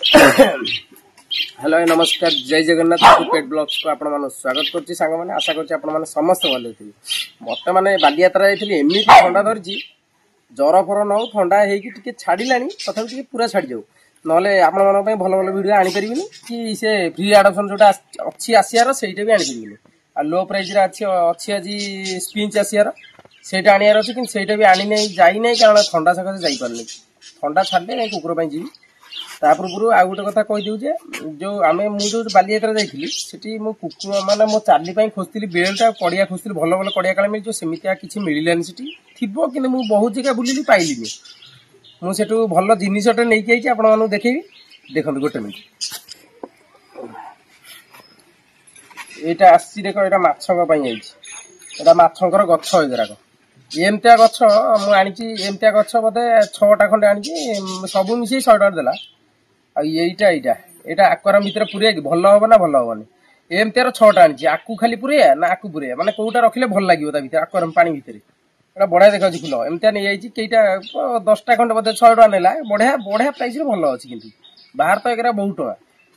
Hello नमस्कार जय जगन्नाथ पेट blogs को आपण मान स्वागत करछि सांग माने आशा करछि आपण माने समस्त भले थिबे। मते माने बालियात्रा जाइथिली एमिति ठंडा धरछि जर फर न ठंडा हेकी टिके छाडिलानी तथापि टिके पूरा छाडी जाऊ नले आपण मान पय भलो भलो वीडियो आनी परिबिनी कि से फ्री एडप्शन जोटा अछि आसियार सेटा भी आनी परिबिनी आ लो प्राइस रे अछि आजी स्पिंच आसियार सेटा आनियार अछि कि सेटा भी आनी नै जाई नै कारण ठंडा सकासे जाई परनी ठंडा छाडले कुकुर पय जी ता पूर्व आ गोटे कथा कहि दिउ जे जो आमे मु जो बालियात्रा जाइथिली सेठी मो कुकुर माने मो चाली पय खोजतिली बेलटा पडिया खोजतिली भलो भलो पडिया काले मिल जो सेमितिया किछि मिलिलानी सेठी थिबो कि मु बहुत जगह बुलिली पाइलिनी मु सेठू भलो जिनिसटे नै कि आइछि आपण मानु देखैबी देखंतु गोटे मिनिट एटा आसी देखो एटा माछक पय आइछि एटा माछकर गछ एगराक एमतिया गछ मु आनिछि एमतिया गछ बोधे 6टा खंडे आनिछि सब मिसी 100 टका देला एटा एटा एटा आक्वारियम भीतर पुरे भल होबो ना भल होबनी एमतियार 6टा आनिछि आकु खाली पुरे ना आकु पुरे माने कोउटा रखिले भल लागियो ता भीतर आक्वारियम पानी भीतर एटा बढ़िया देखाछि फुल एमतिया नै आइछि केइटा 10टा खंडे बोधे 100 टका नेला बढ़िया बढ़िया प्राइस रे भल अछि किंतु बाहर तो एकरा बहुत टका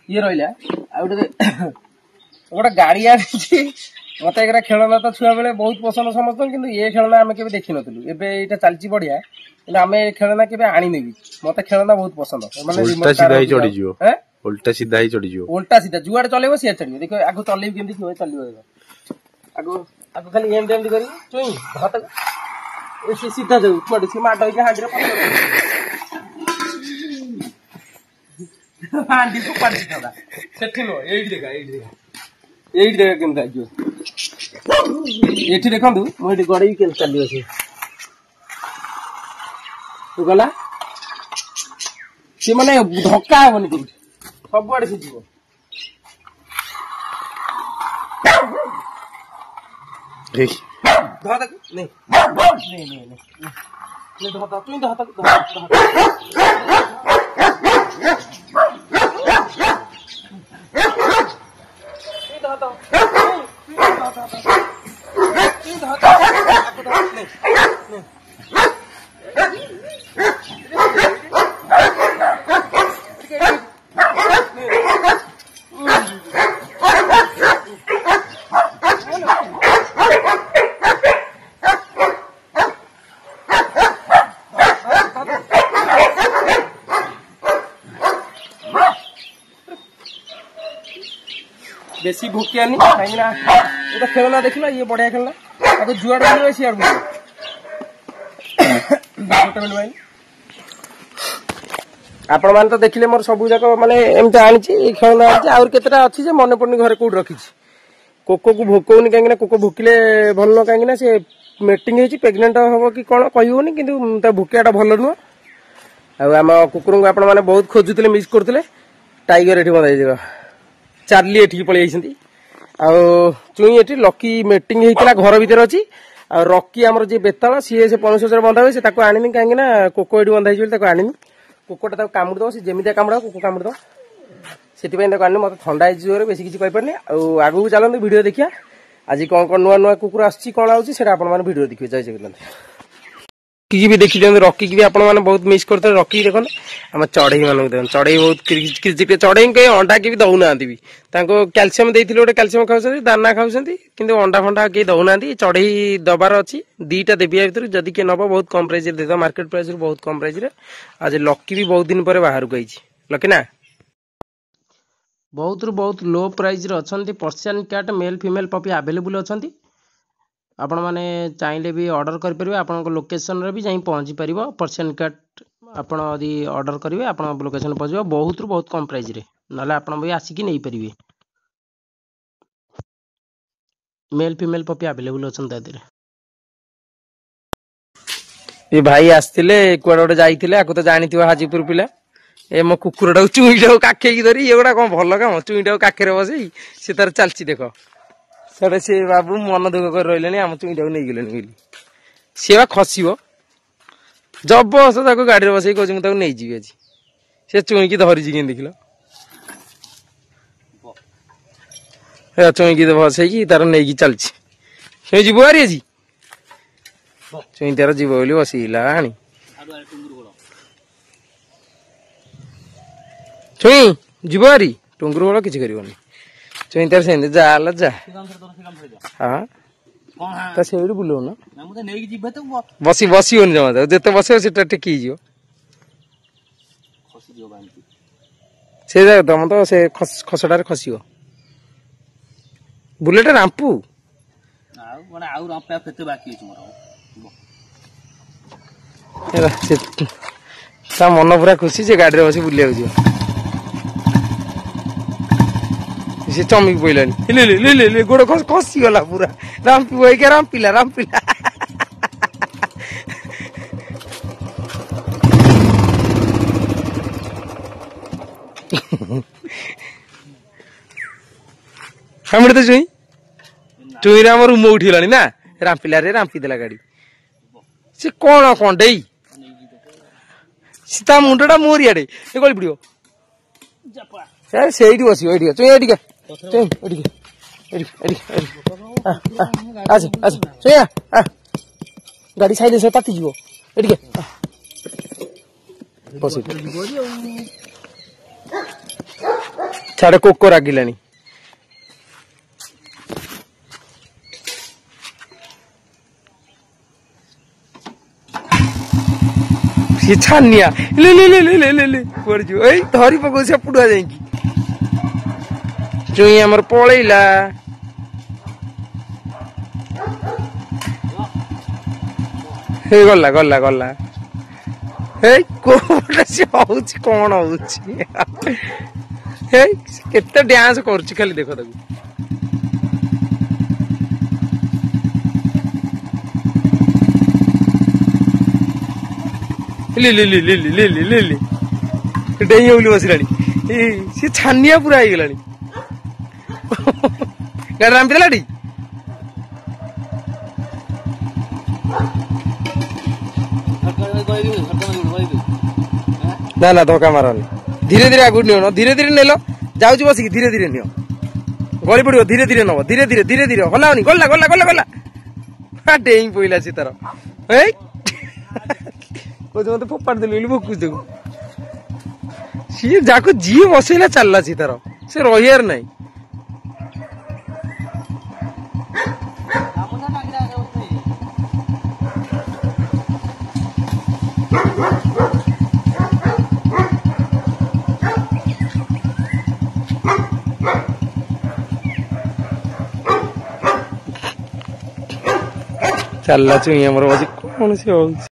ये रहिला आ गोटे गाड़ी आनिछि मते एकरा खेलना तो छुआ बेले बहुत पसंद समस्त किंतु ये खेलना आमे केबे देखि नथिलु एबे एटा चालची बढ़िया किंतु आमे खेलना केबे आनी नेबी मते खेलना बहुत पसंद माने उल्टा सीधा ही चढ़ी जियो हैं उल्टा सीधा ही चढ़ी जियो उल्टा सीधा जुआड़ चलेबो से चढ़ियो देखो आगो चलेबी केमति कियो चलियो देखो आगो आगो खाली एम डेम करी चुई हाथ ए से सीधा जाऊ कुआडे से माड होई हांडी रे हांडी को पाडी थादा सेठी नो एडी देखा एडी देखा केमता जो एठी देखंतु मो एठी गडई केल चलियो से तू गला से माने धक्का हेबनी कोठी सब आड़े से जीवो देख धर नहीं नहीं धर तू बेसी भूकिया नहीं कहीं ना ये खेलना देखला ये बढ़िया खेलना अब जुआड़ बोलियो सियाड़ बोलियो आपण मान तो देखिले मोर सब जाक माने एमते आनिछि ए खेलना आनिछि और केतरा अछि जे मने पड़नी घरे कोड रखिछि कोको को भोकौनी कांगिना कोको भुकिले भल न कांगिना से मीटिंग हेछि प्रेग्नेंट होबो कि कोन कहियोनी किंतु ता भुकियाटा भल नुह आ हम कुकुर को आपण माने बहुत खोजुतले मिस करतले टाइगर एठी बंधाई देबा चार्ली एठी पळै आइसंती आ चुई एठी लकी मीटिंग हेतिला घर भीतर अछि आ रॉकी हमर जे बेताल सी से 500 बंधा होय से ताको आनिमी कांगिना कोको एठी बंधाई छै ताको आनिमी कोकोटा ताको कामुड़ दो से जेमिता कामुड़ा कोको कामुड़ दो सेति पय ताको आनि मते ठंडा आइ जोरे बेसी किछि कहि परनी आ आगु चलंतु वीडियो देखिया आज कोन नुआ नुआ कुकुर आछि कोन आउछि सेटा आपण माने वीडियो देखियो जय जगन्नाथ की भी देखि देन रॉकी की भी आपण माने बहुत मिस करते रॉकी देखन हम चढ़ई मानु देन चढ़ई बहुत किछि चढ़ई के अंडा के भी दउ नांती भी ताको कैल्शियम देथिले ओटे कैल्शियम खाउछथि दाना खाउछथि किंतु अंडा फंडा के दउ नांती चढ़ई दबार अछि दीटा देबिया भीतर जदी के नबो बहुत कम प्राइस रे देता मार्केट प्राइस रे बहुत कम प्राइस रे आज लकी भी बहुत दिन परे बाहर गई छी लकी ना बहुत लो प्राइस रे अछंती Persian cat male female puppy available अछंती आपण माने चाहिले भी ऑर्डर कर परिबे आपन को लोकेशन रे भी जाई पहुंची परिबो पर्शियन कैट आपण यदि ऑर्डर करिवे आपन लोकेशन पहुंचबो बहुत कम प्राइस रे नले आपण भी आसी कि नै परिबे मेल फीमेल पपी अवेलेबल अछन तादिरे ये भाई आस्तिले कुआडे गोटे जाइथिले आको तो जानिथिबो हाजीपुर पिला ए मो कुकुरडा चुईडा काखे की धरी एगुडा कोन भलो काम चुईडा काखे रे बसई से तार चलची देखो सडे से बाबू मन दुख कर रहलेनी हम चुईडा नै गेलेनी बोली सेवा खसिबो जबस ताको गाड़ी रे बसई कहू ताको नै जीवे अछि से चुई की धरि जी के देखिलो हे चुई की बसई की तार नै की चलची से जीवो आरी अछि चुई तार जीवो बोली बसिला आनी ଛୁଇଁ ଯିବ ଆରି ଟୁଙ୍ଗୁରୁ ବଳ କିଛି କରିବନି ଛୁଇଁ ତାର ସେମିତି ଯା ହେଲା ଯା ହଁ ତା ସେଇଠୁ ବୁଲଉନ ବସି ବସିବନି ଜମା ତାକୁ ଯେତେ ବସିବ ସେଟା ଟେକି ହେଇଯିବ ସେ ତମ ତ ସେ ଖସଟାରେ ଖସିବ ବୁଲେଟ ରାମ୍ପୁ ତା ମନ ପୁରା ଖୁସି ସେ ଗାଡିରେ ବସି ବୁଲିବାକୁ ଯିବ ସେ ଚମିକି ପଇଲାଣି ଗୋଡ ଖସିଗଲା ପୁରା ରାମ୍ପିବ ଏଇକା ରାମ୍ପିଲା ଆମେ ତ ଚୁଇଁରେ ଆମର ରୁମ ଉଠିଗଲାଣି ନା ରାମ୍ପିଦେଲା ଗାଡି ସେ କଣ କଣ୍ଡେଇ ତା ମୁଣ୍ଡ ଟା ମୋରିଆଡେ ଗଳି ପଡିବ ସେଇଠି ବସିବ ଏଇଠି ଚୁଇଁ ଏଠିକା ଚୁଇଁଆ ଗାଡି ସାଇଲେ ସେ ତାତିଯିବ ଏଠିକା ଛାଡେ କୋକ ରାଗିଲାଣି ସିଏ ଛାନିଆ କୁଆଡେ ଯିବ ଏଇ ଧରି ପକଉ ସେ ପୁଡୁଆ ଯାଇକି ଚୁଇଁ ଆମର ପଳେଇଲା ଗଲା ଏଇ କୋଉଟା ସେ ହଉଛି କଣ ହଉଛି କେତେ ଡ୍ୟାନ୍ସ କରୁଛି ଖାଲି ଦେଖ ତାକୁ ଡେଇଁ ବୋଲି ବସିଲାଣି ସେ ଛାନିଆ ପୁରା ହେଇଗଲାଣି ଗାଡି ରାମ୍ପିଦେଲା ଟି ନା ଧୋକା ମାରନି ଧୀରେ ଧୀରେ ଆଗକୁ ନିଅ ଧୀରେ ଧୀରେ ନେଲ ଯାଉଛି ବସିକି ଧୀରେ ଧୀରେ ନିଅ ଗଳି ପଡିବ ଧୀରେ ଧୀରେ ନବ ଧୀରେ ଧୀରେ ହଲାଉନି ଗଲା ଡେଇଁ ପଇଲା ସେ ତାର ଏଇ କହୁଛି ମତେ ଫୋପାଡ଼ି ଦେଲି ବୋଲି ଭୋକୁଛି ତାକୁ ସିଏ ଯାକୁ ଯିଏ ବସେଇଲା ଚାଲିଲା ସିଏ ତାର ସେ ରହିବାର ନାହିଁ ଚାଲିଲା ଚୁଇଁ ଆମର ବସି କଣ ସେ ହଉଛି